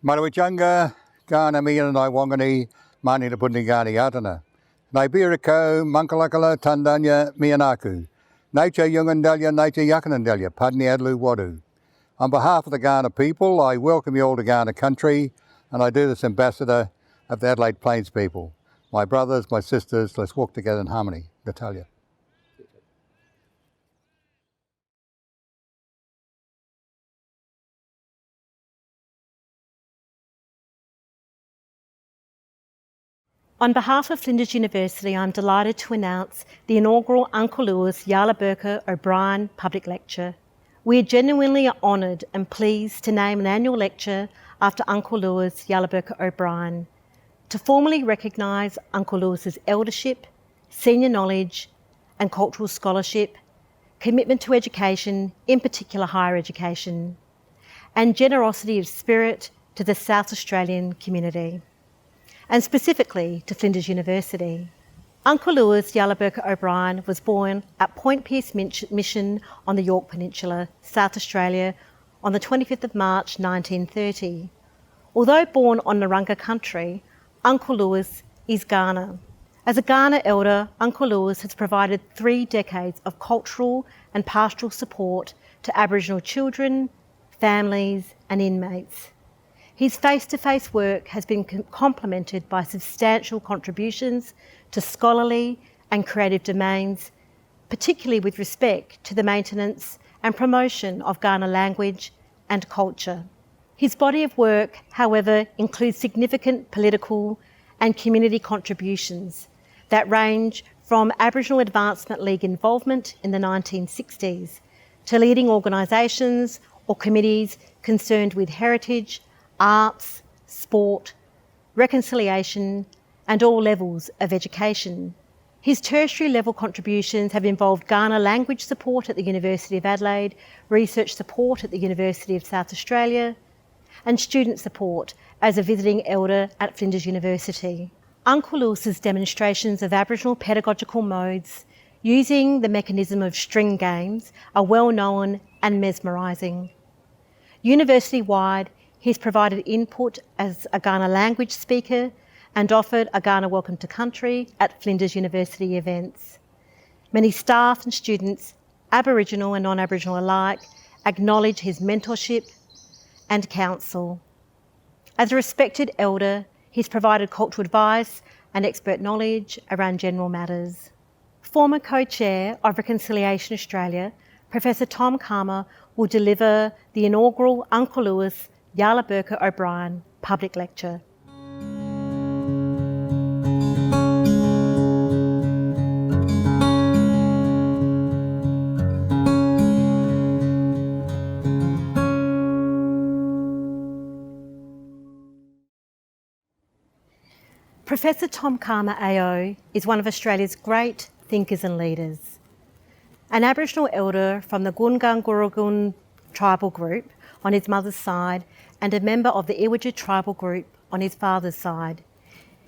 Marawachanga, Ghana Miyanai Wangani, Mani the Pundi Ghani Yatana. Naibiriko, Mankalakala, Tandanya, Miyanaku. Nature Yungandalia, Nature Yakanandalia, Padni Adlu Wadu. On behalf of the Ghana people, I welcome you all to Ghana country, and I do this ambassador of the Adelaide Plains people. My brothers, my sisters, let's walk together in harmony. Natalia. On behalf of Flinders University, I'm delighted to announce the inaugural Uncle Lewis Yarluburka O'Brien Public Lecture. We are genuinely honoured and pleased to name an annual lecture after Uncle Lewis Yarluburka O'Brien, to formally recognise Uncle Lewis's eldership, senior knowledge and cultural scholarship, commitment to education, in particular higher education, and generosity of spirit to the South Australian community, and specifically to Flinders University. Uncle Lewis Yarluburka O'Brien was born at Point Pearce Mission on the Yorke Peninsula, South Australia, on the 25th of March 1930. Although born on Narungga country, Uncle Lewis is Ghana. As a Ghana elder, Uncle Lewis has provided 3 decades of cultural and pastoral support to Aboriginal children, families and inmates. His face-to-face work has been complemented by substantial contributions to scholarly and creative domains, particularly with respect to the maintenance and promotion of Ghana language and culture. His body of work, however, includes significant political and community contributions that range from Aboriginal Advancement League involvement in the 1960s to leading organisations or committees concerned with heritage, arts, sport, reconciliation and all levels of education. His tertiary level contributions have involved Ghana language support at the University of Adelaide, research support at the University of South Australia and student support as a visiting elder at Flinders University. Uncle Lewis's demonstrations of Aboriginal pedagogical modes using the mechanism of string games are well known and mesmerising. University-wide, he's provided input as a Ghana language speaker and offered a Ghana Welcome to Country at Flinders University events. Many staff and students, Aboriginal and non-Aboriginal alike, acknowledge his mentorship and counsel. As a respected elder, he's provided cultural advice and expert knowledge around general matters. Former co-chair of Reconciliation Australia, Professor Tom Calma, will deliver the inaugural Uncle Lewis Yarluburka O'Brien public lecture. Professor Tom Calma AO is one of Australia's great thinkers and leaders. An Aboriginal elder from the Gungun tribal group on his mother's side and a member of the Iwaju tribal group on his father's side.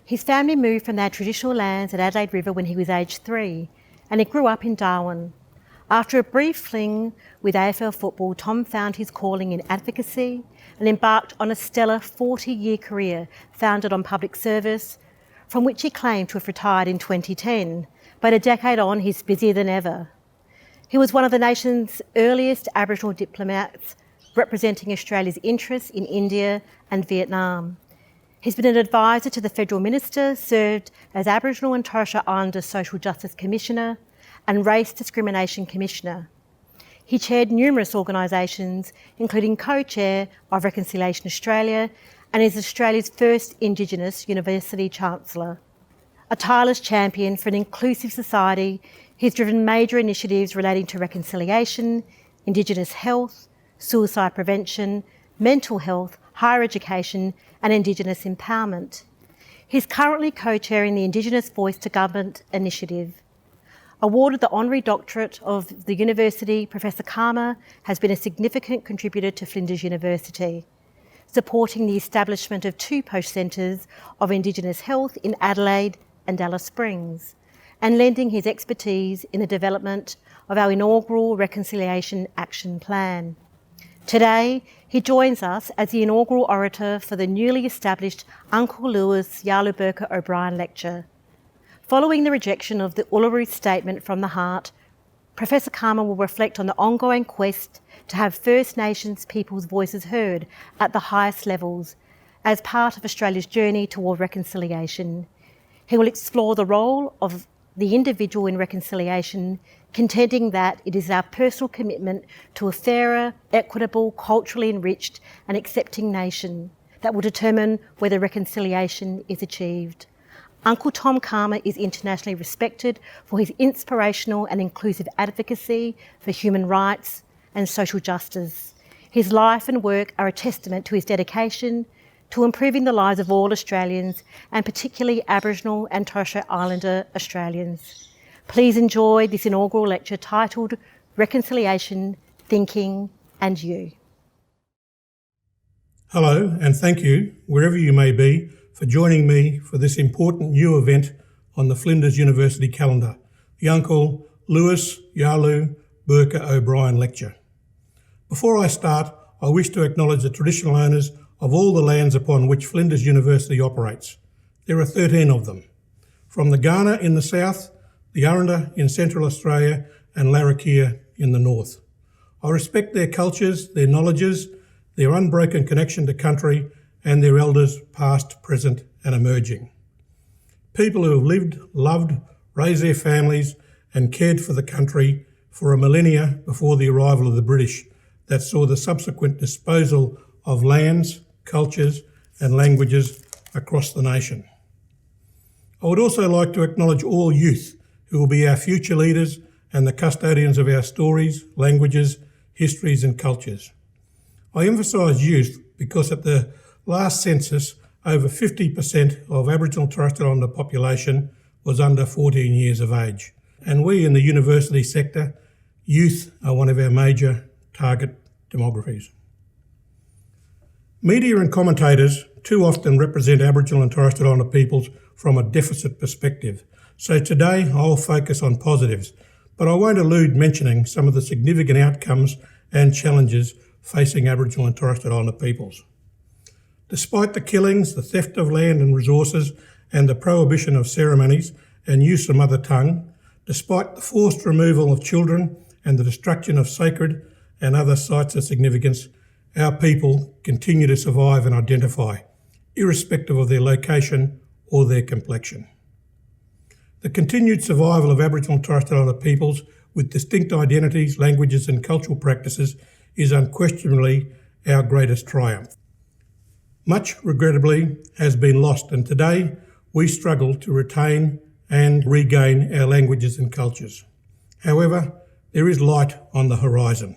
His family moved from their traditional lands at Adelaide River when he was aged 3 and he grew up in Darwin. After a brief fling with AFL football, Tom found his calling in advocacy and embarked on a stellar 40-year career founded on public service, from which he claimed to have retired in 2010, but a decade on he's busier than ever. He was one of the nation's earliest Aboriginal diplomats representing Australia's interests in India and Vietnam. He's been an advisor to the Federal Minister, served as Aboriginal and Torres Strait Islander Social Justice Commissioner and Race Discrimination Commissioner. He chaired numerous organisations, including co-chair of Reconciliation Australia and is Australia's first Indigenous University Chancellor. A tireless champion for an inclusive society, he's driven major initiatives relating to reconciliation, Indigenous health, suicide prevention, mental health, higher education and Indigenous empowerment. He's currently co-chairing the Indigenous Voice to Government initiative. Awarded the Honorary Doctorate of the University, Professor Calma has been a significant contributor to Flinders University, supporting the establishment of 2 post centres of Indigenous health in Adelaide and Alice Springs, and lending his expertise in the development of our inaugural Reconciliation Action Plan. Today, he joins us as the inaugural orator for the newly established Uncle Lewis Yarluburka O'Brien Lecture. Following the rejection of the Uluru Statement from the Heart, Professor Calma will reflect on the ongoing quest to have First Nations people's voices heard at the highest levels as part of Australia's journey toward reconciliation. He will explore the role of the individual in reconciliation, contending that it is our personal commitment to a fairer, equitable, culturally enriched and accepting nation that will determine whether reconciliation is achieved. Uncle Tom Calma is internationally respected for his inspirational and inclusive advocacy for human rights and social justice. His life and work are a testament to his dedication to improving the lives of all Australians, and particularly Aboriginal and Torres Strait Islander Australians. Please enjoy this inaugural lecture titled Reconciliation, Thinking and You. Hello, and thank you, wherever you may be, for joining me for this important new event on the Flinders University calendar, the Uncle Lewis Yarluburka O'Brien Lecture. Before I start, I wish to acknowledge the traditional owners of all the lands upon which Flinders University operates. There are 13 of them. From the Kaurna in the south, the Aranda in Central Australia, and Larrakia in the north. I respect their cultures, their knowledges, their unbroken connection to country, and their elders past, present and emerging. People who have lived, loved, raised their families and cared for the country for a millennia before the arrival of the British that saw the subsequent disposal of lands, cultures and languages across the nation. I would also like to acknowledge all youth who will be our future leaders and the custodians of our stories, languages, histories and cultures. I emphasise youth because at the last census, over 50% of Aboriginal and Torres Strait Islander population was under 14 years of age. And we in the university sector, youth are one of our major target demographies. Media and commentators too often represent Aboriginal and Torres Strait Islander peoples from a deficit perspective. So today I'll focus on positives, but I won't elude mentioning some of the significant outcomes and challenges facing Aboriginal and Torres Strait Islander peoples. Despite the killings, the theft of land and resources, and the prohibition of ceremonies and use of mother tongue, despite the forced removal of children and the destruction of sacred and other sites of significance, our people continue to survive and identify, irrespective of their location or their complexion. The continued survival of Aboriginal and Torres Strait Islander peoples with distinct identities, languages and cultural practices is unquestionably our greatest triumph. Much, regrettably, has been lost, and today we struggle to retain and regain our languages and cultures. However, there is light on the horizon.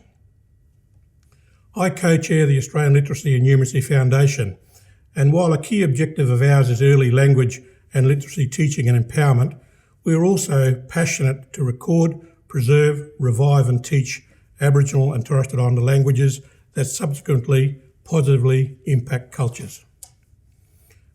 I co-chair the Australian Literacy and Numeracy Foundation, and while a key objective of ours is early language and literacy teaching and empowerment, we are also passionate to record, preserve, revive and teach Aboriginal and Torres Strait Islander languages that subsequently positively impact cultures.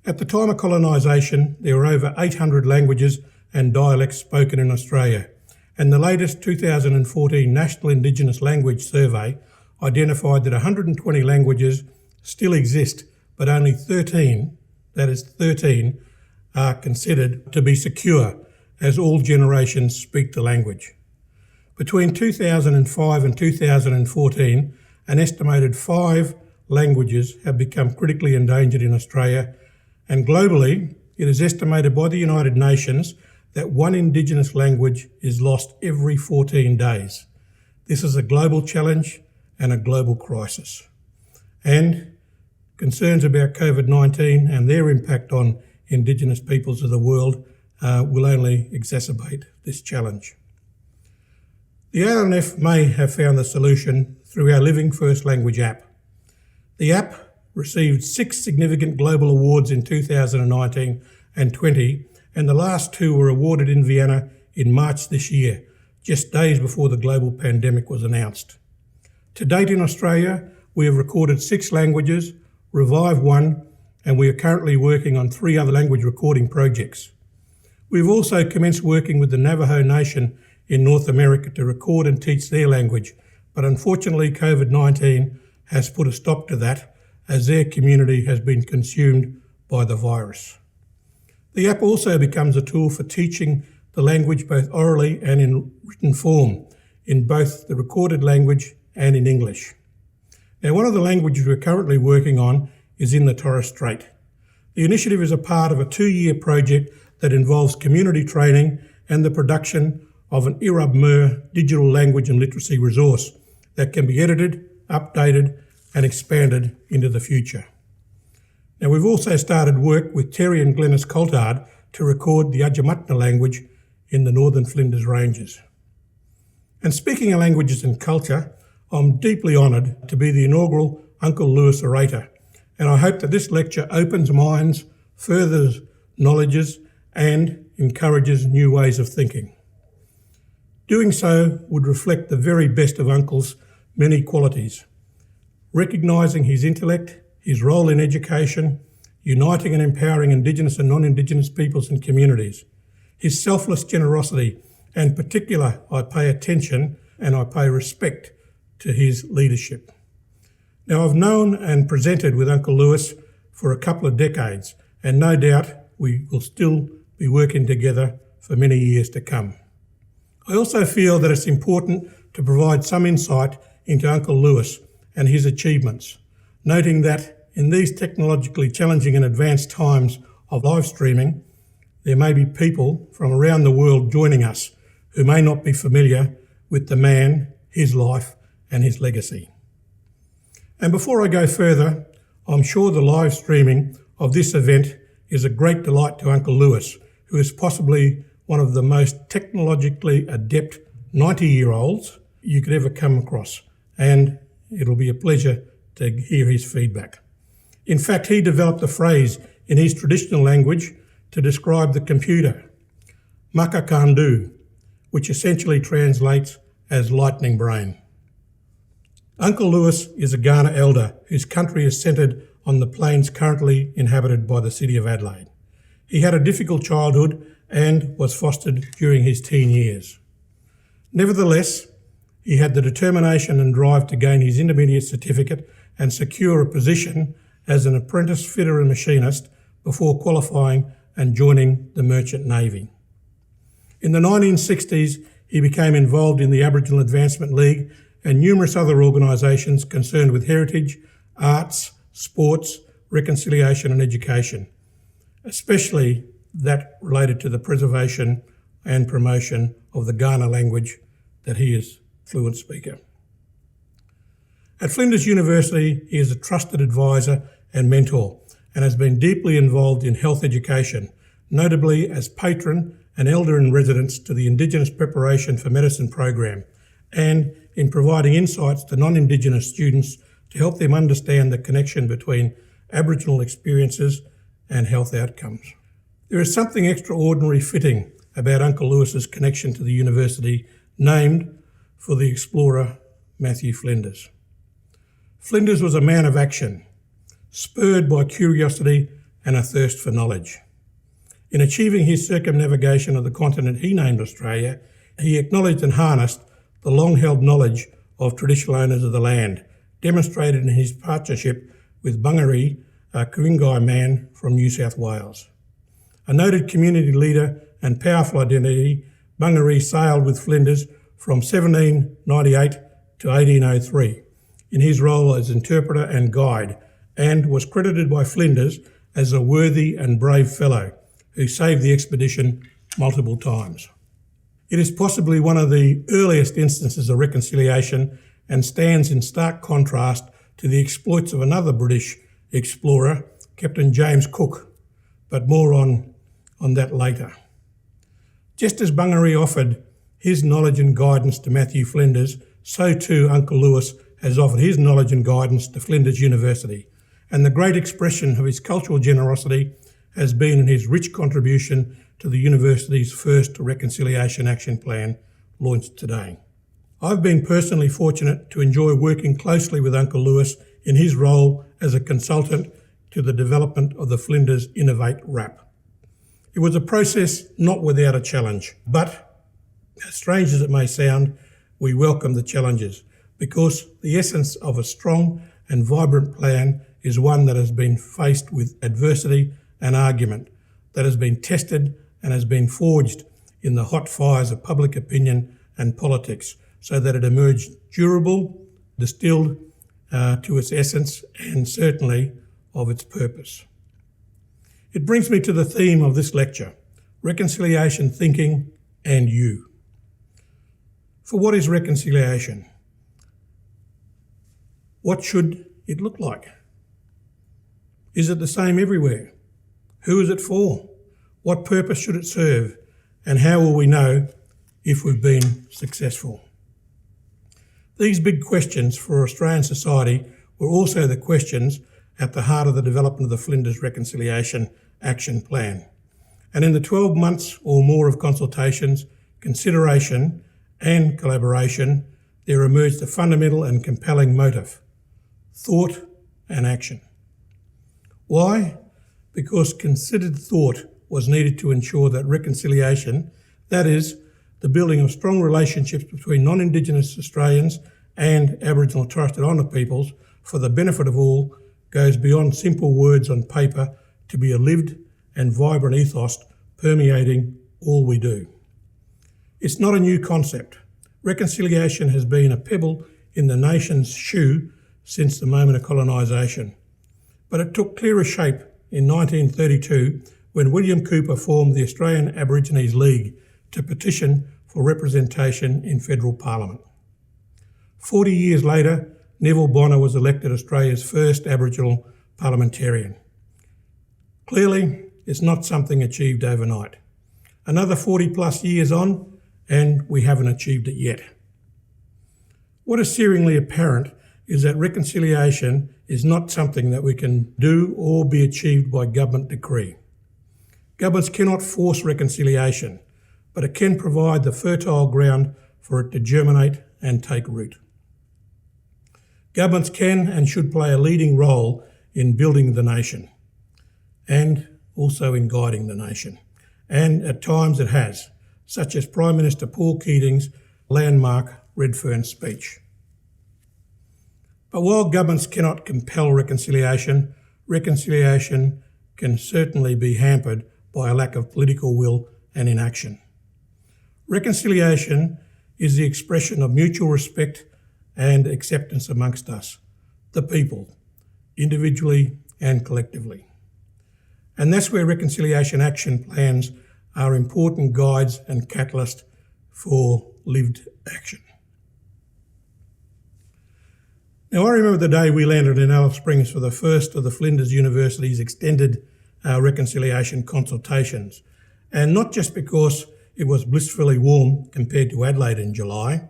At the time of colonisation, there were over 800 languages and dialects spoken in Australia, and the latest 2014 National Indigenous Language Survey identified that 120 languages still exist, but only 13, that is 13, are considered to be secure as all generations speak the language. Between 2005 and 2014, an estimated 5 languages have become critically endangered in Australia, and globally it is estimated by the United Nations that one Indigenous language is lost every 14 days. This is a global challenge and a global crisis. And concerns about COVID-19 and their impact on Indigenous peoples of the world will only exacerbate this challenge. The ALNF may have found the solution through our Living First Language app. The app received 6 significant global awards in 2019 and 20, and the last 2 were awarded in Vienna in March this year, just days before the global pandemic was announced. To date in Australia, we have recorded 6 languages, revived 1, and we are currently working on 3 other language recording projects. We've also commenced working with the Navajo Nation in North America to record and teach their language, but unfortunately COVID-19 has put a stop to that, as their community has been consumed by the virus. The app also becomes a tool for teaching the language both orally and in written form, in both the recorded language and in English. Now, one of the languages we're currently working on is in the Torres Strait. The initiative is a part of a 2-year project that involves community training and the production of an Irub-Mer digital language and literacy resource that can be edited, updated and expanded into the future. Now, we've also started work with Terry and Glenys Coltard to record the Adjamatna language in the Northern Flinders Ranges. And speaking of languages and culture, I'm deeply honoured to be the inaugural Uncle Lewis orator, and I hope that this lecture opens minds, furthers knowledges and encourages new ways of thinking. Doing so would reflect the very best of Uncle's many qualities, recognising his intellect, his role in education, uniting and empowering Indigenous and non-Indigenous peoples and communities, his selfless generosity, and particular I pay attention and I pay respect to his leadership. Now, I've known and presented with Uncle Lewis for a couple of decades, and no doubt we will still be working together for many years to come. I also feel that it's important to provide some insight into Uncle Lewis and his achievements, noting that in these technologically challenging and advanced times of live streaming, there may be people from around the world joining us who may not be familiar with the man, his life and his legacy. And before I go further, I'm sure the live streaming of this event is a great delight to Uncle Lewis, who is possibly one of the most technologically adept 90-year-olds you could ever come across, and it'll be a pleasure to hear his feedback. In fact, he developed a phrase in his traditional language to describe the computer, maka kandu, which essentially translates as lightning brain. Uncle Lewis is a Kaurna elder whose country is centred on the plains currently inhabited by the City of Adelaide. He had a difficult childhood and was fostered during his teen years. Nevertheless, he had the determination and drive to gain his intermediate certificate and secure a position as an apprentice fitter and machinist before qualifying and joining the Merchant Navy. In the 1960s, he became involved in the Aboriginal Advancement League and numerous other organisations concerned with heritage, arts, sports, reconciliation and education, especially that related to the preservation and promotion of the Kaurna language that he is fluent speaker. At Flinders University, he is a trusted advisor and mentor and has been deeply involved in health education, notably as patron and elder in residence to the Indigenous Preparation for Medicine program, and in providing insights to non-Indigenous students to help them understand the connection between Aboriginal experiences and health outcomes. There is something extraordinary fitting about Uncle Lewis's connection to the university, named for the explorer Matthew Flinders. Flinders was a man of action, spurred by curiosity and a thirst for knowledge. In achieving his circumnavigation of the continent he named Australia, he acknowledged and harnessed the long-held knowledge of traditional owners of the land, demonstrated in his partnership with Bungaree, a Ku-ring-gai man from New South Wales. A noted community leader and powerful identity, Bungaree sailed with Flinders from 1798 to 1803 in his role as interpreter and guide, and was credited by Flinders as a worthy and brave fellow who saved the expedition multiple times. It is possibly one of the earliest instances of reconciliation and stands in stark contrast to the exploits of another British explorer, Captain James Cook, but more on that later. Just as Bungaree offered his knowledge and guidance to Matthew Flinders, so too Uncle Lewis has offered his knowledge and guidance to Flinders University, and the great expression of his cultural generosity has been in his rich contribution to the university's first Reconciliation Action Plan, launched today. I've been personally fortunate to enjoy working closely with Uncle Lewis in his role as a consultant to the development of the Flinders Innovate RAP. It was a process not without a challenge, but as strange as it may sound, we welcome the challenges because the essence of a strong and vibrant plan is one that has been faced with adversity and argument, that has been tested and has been forged in the hot fires of public opinion and politics, so that it emerged durable, distilled to its essence, and certainly of its purpose. It brings me to the theme of this lecture: reconciliation thinking and you. For what is reconciliation? What should it look like? Is it the same everywhere? Who is it for? What purpose should it serve? And how will we know if we've been successful? These big questions for Australian society were also the questions at the heart of the development of the Flinders Reconciliation Action Plan. And in the 12 months or more of consultations, consideration and collaboration, there emerged a fundamental and compelling motive: thought and action. Why? Because considered thought was needed to ensure that reconciliation, that is, the building of strong relationships between non-Indigenous Australians and Aboriginal and Torres Strait Islander peoples for the benefit of all, goes beyond simple words on paper to be a lived and vibrant ethos permeating all we do. It's not a new concept. Reconciliation has been a pebble in the nation's shoe since the moment of colonisation. But it took clearer shape in 1932 when William Cooper formed the Australian Aborigines League to petition for representation in federal parliament. 40 years later, Neville Bonner was elected Australia's first Aboriginal parliamentarian. Clearly, it's not something achieved overnight. Another 40 plus years on, and we haven't achieved it yet. What is searingly apparent is that reconciliation is not something that we can do or be achieved by government decree. Governments cannot force reconciliation, but it can provide the fertile ground for it to germinate and take root. Governments can and should play a leading role in building the nation and also in guiding the nation. And at times it has, such as Prime Minister Paul Keating's landmark Redfern speech. But while governments cannot compel reconciliation, reconciliation can certainly be hampered by a lack of political will and inaction. Reconciliation is the expression of mutual respect and acceptance amongst us, the people, individually and collectively. And that's where reconciliation action plans are important guides and catalysts for lived action. Now, I remember the day we landed in Alice Springs for the first of the Flinders University's extended reconciliation consultations. And not just because it was blissfully warm compared to Adelaide in July.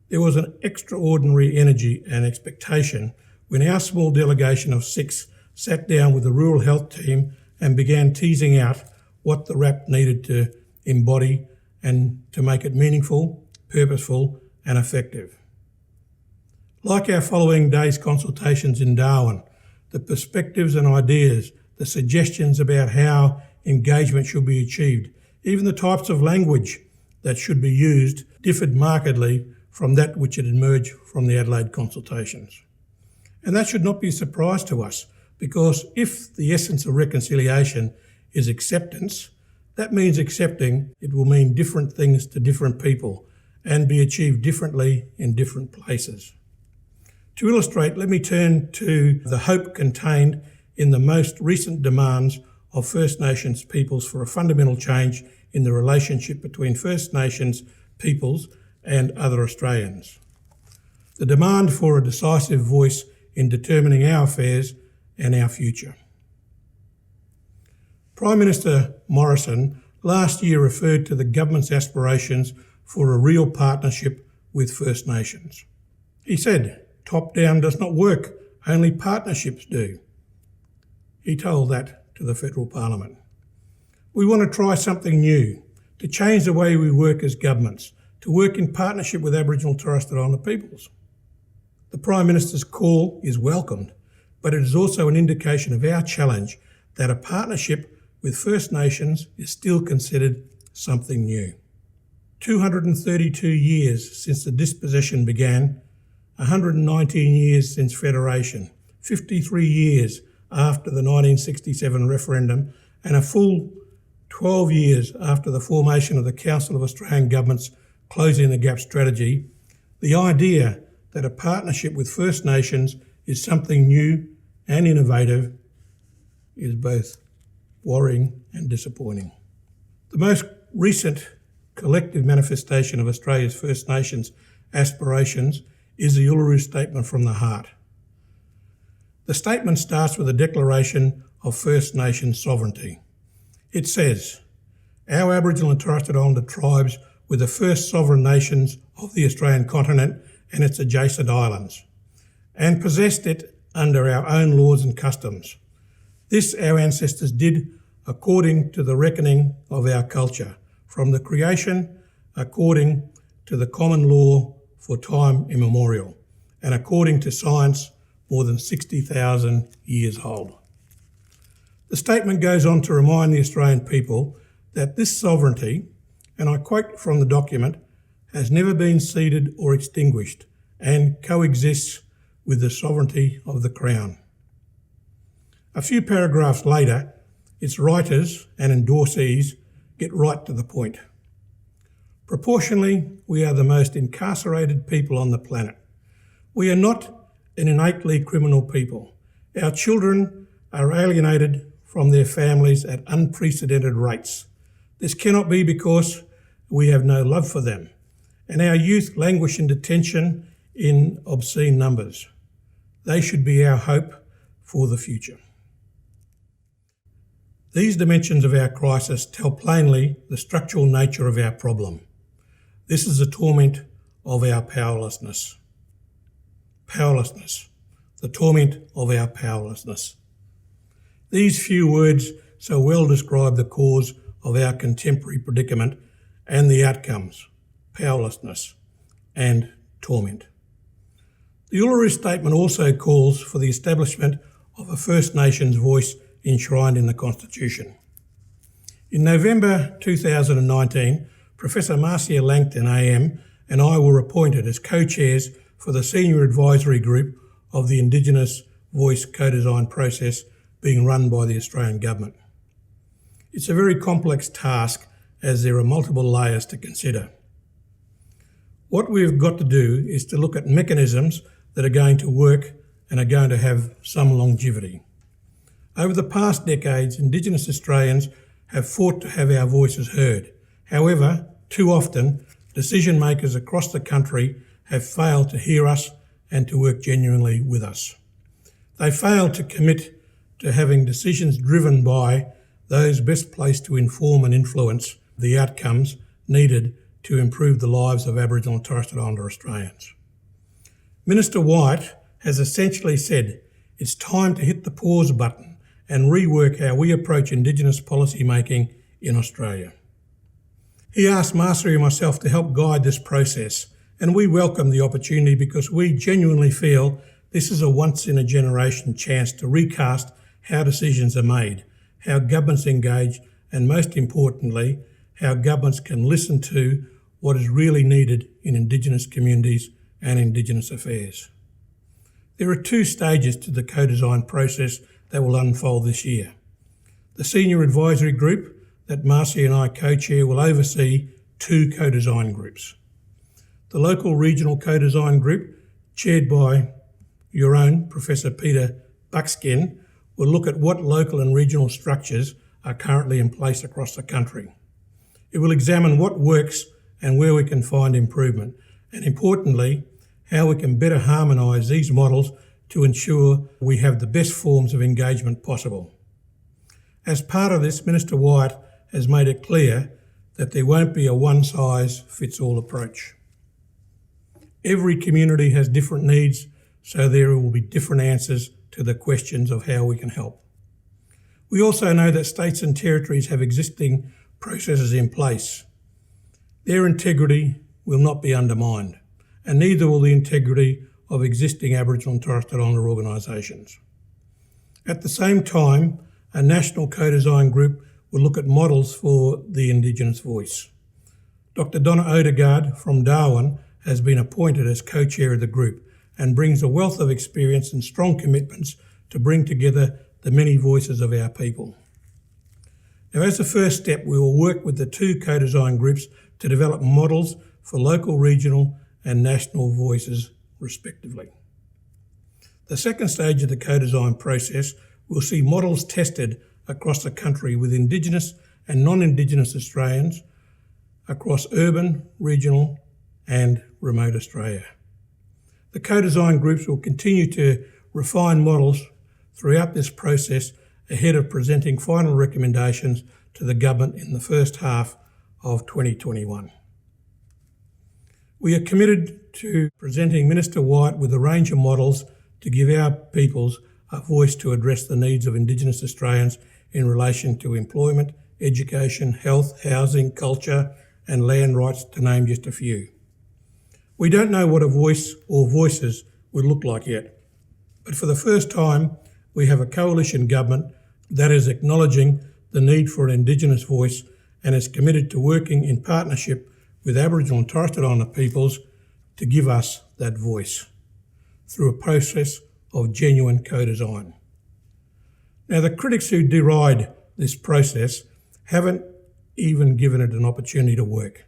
There was an extraordinary energy and expectation when our small delegation of 6 sat down with the rural health team and began teasing out what the RAP needed to embody and to make it meaningful, purposeful and effective. Like our following day's consultations in Darwin, the perspectives and ideas, the suggestions about how engagement should be achieved, even the types of language that should be used differed markedly from that which had emerged from the Adelaide consultations. And that should not be a surprise to us, because if the essence of reconciliation is acceptance, that means accepting it will mean different things to different people and be achieved differently in different places. To illustrate, let me turn to the hope contained in the most recent demands of First Nations peoples for a fundamental change in the relationship between First Nations peoples and other Australians. The demand for a decisive voice in determining our affairs and our future. Prime Minister Morrison last year referred to the government's aspirations for a real partnership with First Nations. He said, "Top-down does not work, only partnerships do." He told that to the federal parliament. We want to try something new, to change the way we work as governments, to work in partnership with Aboriginal and Torres Strait Islander peoples. The Prime Minister's call is welcomed, but it is also an indication of our challenge that a partnership with First Nations is still considered something new. 232 years since the dispossession began, 119 years since Federation, 53 years after the 1967 referendum, and a full 12 years after the formation of the Council of Australian Governments Closing the Gap strategy, the idea that a partnership with First Nations is something new and innovative is both worrying and disappointing. The most recent collective manifestation of Australia's First Nations aspirations is the Uluru Statement from the Heart. The statement starts with a declaration of First Nations sovereignty. It says, "Our Aboriginal and Torres Strait Islander tribes were the first sovereign nations of the Australian continent and its adjacent islands, and possessed it under our own laws and customs. This our ancestors did according to the reckoning of our culture, from the creation according to the common law for time immemorial, and according to science more than 60,000 years old." The statement goes on to remind the Australian people that this sovereignty, and I quote from the document, has never been ceded or extinguished and coexists with the sovereignty of the Crown. A few paragraphs later, its writers and endorsees get right to the point. Proportionally, we are the most incarcerated people on the planet. We are not an innately criminal people. Our children are alienated from their families at unprecedented rates. This cannot be because we have no love for them, and our youth languish in detention in obscene numbers. They should be our hope for the future. These dimensions of our crisis tell plainly the structural nature of our problem. This is the torment of our powerlessness. Powerlessness, the torment of our powerlessness. These few words so well describe the cause of our contemporary predicament and the outcomes, powerlessness and torment. The Uluru Statement also calls for the establishment of a First Nations voice enshrined in the Constitution. In November 2019, Professor Marcia Langton AM and I were appointed as co-chairs for the Senior Advisory Group of the Indigenous Voice co-design process being run by the Australian Government. It's a very complex task as there are multiple layers to consider. What we've got to do is to look at mechanisms that are going to work and are going to have some longevity. Over the past decades, Indigenous Australians have fought to have our voices heard. However, too often, decision makers across the country have failed to hear us and to work genuinely with us. They failed to commit to having decisions driven by those best placed to inform and influence the outcomes needed to improve the lives of Aboriginal and Torres Strait Islander Australians. Minister White has essentially said it's time to hit the pause button and rework how we approach Indigenous policy making in Australia. He asked Marcia and myself to help guide this process, and we welcome the opportunity because we genuinely feel this is a once-in-a-generation chance to recast how decisions are made, how governments engage, and most importantly, how governments can listen to what is really needed in Indigenous communities and Indigenous affairs. There are two stages to the co-design process that will unfold this year. The Senior Advisory Group that Marcia and I co-chair will oversee two co-design groups. The Local Regional Co-Design Group, chaired by your own Professor Peter Buckskin, will look at what local and regional structures are currently in place across the country. It will examine what works and where we can find improvement, and importantly, how we can better harmonise these models to ensure we have the best forms of engagement possible. As part of this, Minister White has made it clear that there won't be a one-size-fits-all approach. Every community has different needs, so there will be different answers to the questions of how we can help. We also know that states and territories have existing processes in place. Their integrity will not be undermined, and neither will the integrity of existing Aboriginal and Torres Strait Islander organisations. At the same time, a national co-design group will look at models for the Indigenous voice. Dr. Donna Odegaard from Darwin has been appointed as co-chair of the group, and brings a wealth of experience and strong commitments to bring together the many voices of our people. Now, as a first step, we will work with the two co-design groups to develop models for local, regional and national voices, respectively. The second stage of the co-design process will see models tested across the country with Indigenous and non-Indigenous Australians across urban, regional and remote Australia. The co-design groups will continue to refine models throughout this process ahead of presenting final recommendations to the government in the first half of 2021. We are committed to presenting Minister White with a range of models to give our peoples a voice to address the needs of Indigenous Australians in relation to employment, education, health, housing, culture and land rights, to name just a few. We don't know what a voice or voices would look like yet, but for the first time we have a coalition government that is acknowledging the need for an Indigenous voice and is committed to working in partnership with Aboriginal and Torres Strait Islander peoples to give us that voice through a process of genuine co-design. Now, the critics who deride this process haven't even given it an opportunity to work.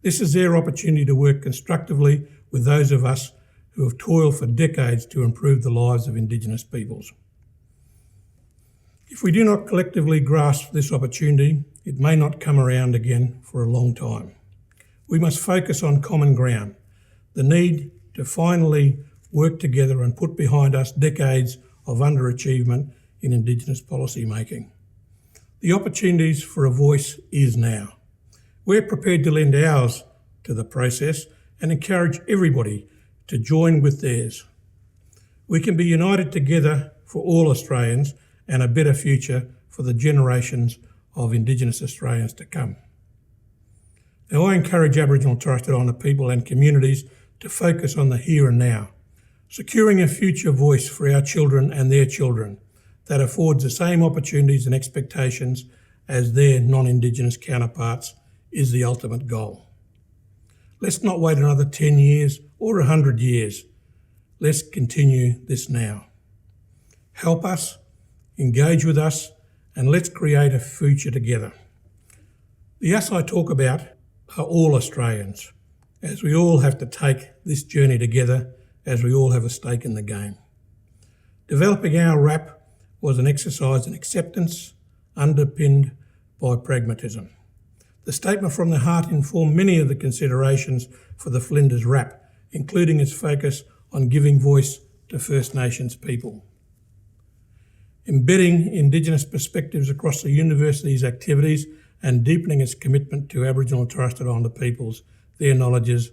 This is their opportunity to work constructively with those of us who have toiled for decades to improve the lives of Indigenous peoples. If we do not collectively grasp this opportunity, it may not come around again for a long time. We must focus on common ground, the need to finally work together and put behind us decades of underachievement in Indigenous policy making. The opportunities for a voice is now. We're prepared to lend ours to the process and encourage everybody to join with theirs. We can be united together for all Australians and a better future for the generations of Indigenous Australians to come. Now, I encourage Aboriginal and Torres Strait Islander people and communities to focus on the here and now, securing a future voice for our children and their children that affords the same opportunities and expectations as their non-Indigenous counterparts is the ultimate goal. Let's not wait another 10 years or 100 years. Let's continue this now. Help us, engage with us, and let's create a future together. The us I talk about are all Australians, as we all have to take this journey together, as we all have a stake in the game. Developing our RAP was an exercise in acceptance, underpinned by pragmatism. The statement from the heart informed many of the considerations for the Flinders RAP, including its focus on giving voice to First Nations people. Embedding Indigenous perspectives across the university's activities and deepening its commitment to Aboriginal and Torres Strait Islander peoples, their knowledges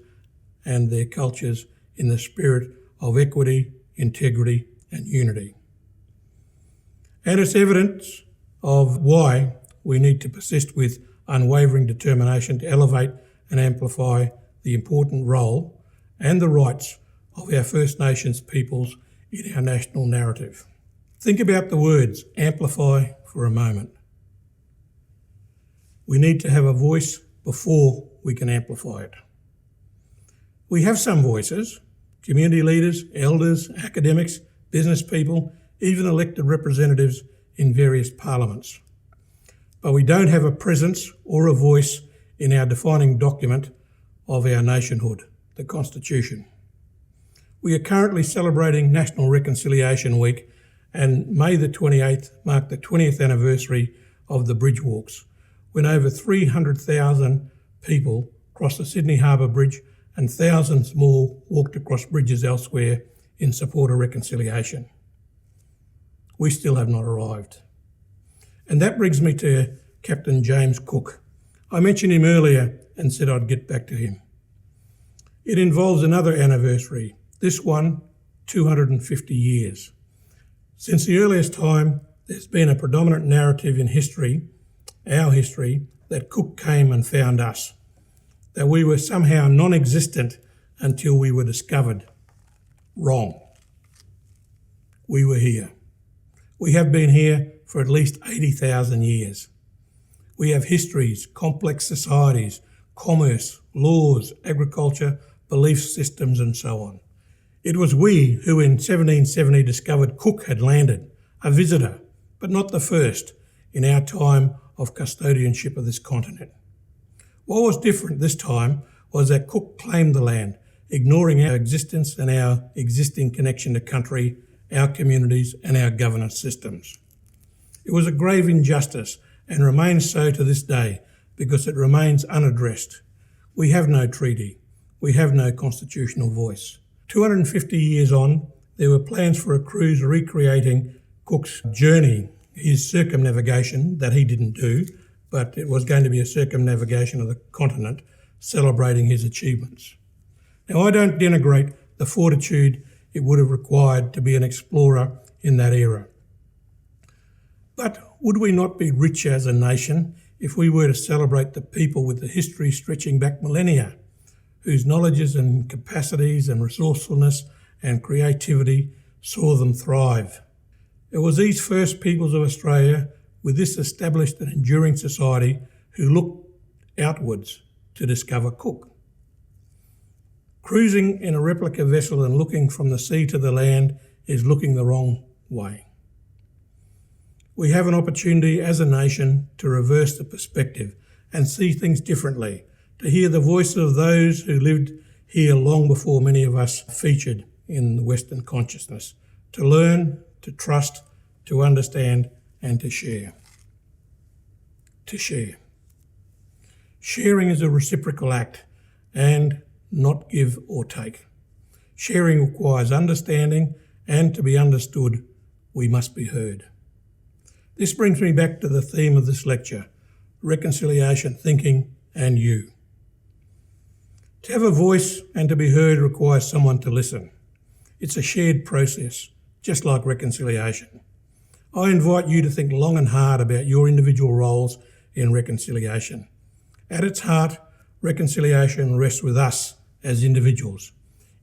and their cultures in the spirit of equity, integrity and unity. And it's evidence of why we need to persist with unwavering determination to elevate and amplify the important role and the rights of our First Nations peoples in our national narrative. Think about the words amplify for a moment. We need to have a voice before we can amplify it. We have some voices, community leaders, elders, academics, business people, even elected representatives in various parliaments. But we don't have a presence or a voice in our defining document of our nationhood, the Constitution. We are currently celebrating National Reconciliation Week, and May the 28th marked the 20th anniversary of the Bridge Walks, when over 300,000 people crossed the Sydney Harbour Bridge and thousands more walked across bridges elsewhere in support of reconciliation. We still have not arrived. And that brings me to Captain James Cook. I mentioned him earlier and said I'd get back to him. It involves another anniversary, this one 250 years. Since the earliest time, there's been a predominant narrative in history, our history, that Cook came and found us, that we were somehow non-existent until we were discovered. Wrong. We were here. We have been here for at least 80,000 years. We have histories, complex societies, commerce, laws, agriculture, belief systems and so on. It was we who in 1770 discovered Cook had landed, a visitor, but not the first, in our time of custodianship of this continent. What was different this time was that Cook claimed the land, ignoring our existence and our existing connection to country, our communities and our governance systems. It was a grave injustice and remains so to this day because it remains unaddressed. We have no treaty. We have no constitutional voice. 250 years on, there were plans for a cruise recreating Cook's journey, his circumnavigation that he didn't do, but it was going to be a circumnavigation of the continent celebrating his achievements. Now, I don't denigrate the fortitude it would have required to be an explorer in that era. But would we not be rich as a nation if we were to celebrate the people with the history stretching back millennia, whose knowledges and capacities and resourcefulness and creativity saw them thrive? It was these first peoples of Australia, with this established and enduring society, who looked outwards to discover Cook. Cruising in a replica vessel and looking from the sea to the land is looking the wrong way. We have an opportunity as a nation to reverse the perspective and see things differently, to hear the voices of those who lived here long before many of us featured in the Western consciousness, to learn, to trust, to understand and to share. To share. Sharing is a reciprocal act and not give or take. Sharing requires understanding, and to be understood, we must be heard. This brings me back to the theme of this lecture, reconciliation thinking and you. To have a voice and to be heard requires someone to listen. It's a shared process, just like reconciliation. I invite you to think long and hard about your individual roles in reconciliation. At its heart, reconciliation rests with us as individuals.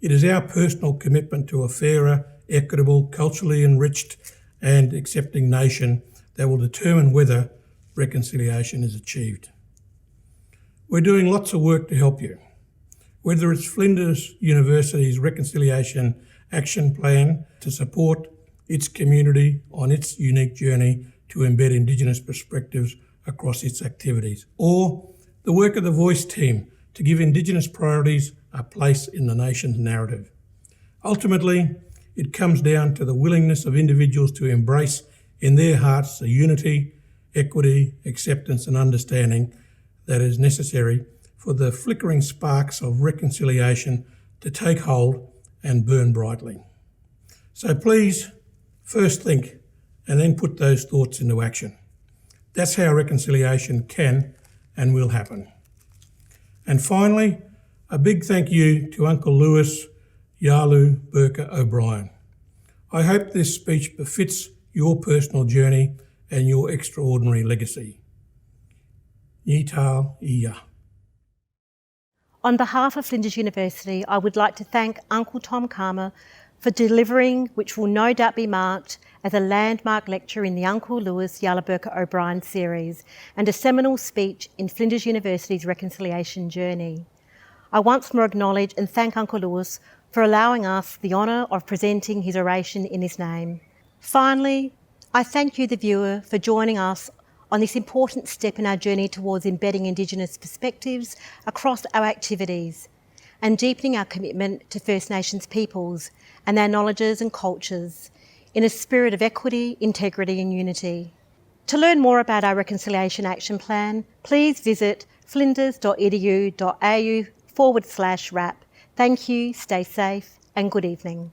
It is our personal commitment to a fairer, equitable, culturally enriched and accepting nation that will determine whether reconciliation is achieved. We're doing lots of work to help you. Whether it's Flinders University's Reconciliation Action Plan to support its community on its unique journey to embed Indigenous perspectives across its activities, or the work of the Voice team to give Indigenous priorities a place in the nation's narrative. Ultimately, it comes down to the willingness of individuals to embrace in their hearts the unity, equity, acceptance and understanding that is necessary for the flickering sparks of reconciliation to take hold and burn brightly. So please, first think and then put those thoughts into action. That's how reconciliation can and will happen. And finally, a big thank you to Uncle Lewis Yarluburka O'Brien. I hope this speech befits your personal journey and your extraordinary legacy. Nyital iya. On behalf of Flinders University, I would like to thank Uncle Tom Calma for delivering, which will no doubt be marked as a landmark lecture in the Uncle Lewis Yarluburka O'Brien series and a seminal speech in Flinders University's reconciliation journey. I once more acknowledge and thank Uncle Lewis for allowing us the honour of presenting his oration in his name. Finally, I thank you, the viewer, for joining us on this important step in our journey towards embedding Indigenous perspectives across our activities and deepening our commitment to First Nations peoples and their knowledges and cultures in a spirit of equity, integrity and unity. To learn more about our Reconciliation Action Plan, please visit flinders.edu.au/RAP. Thank you, stay safe and good evening.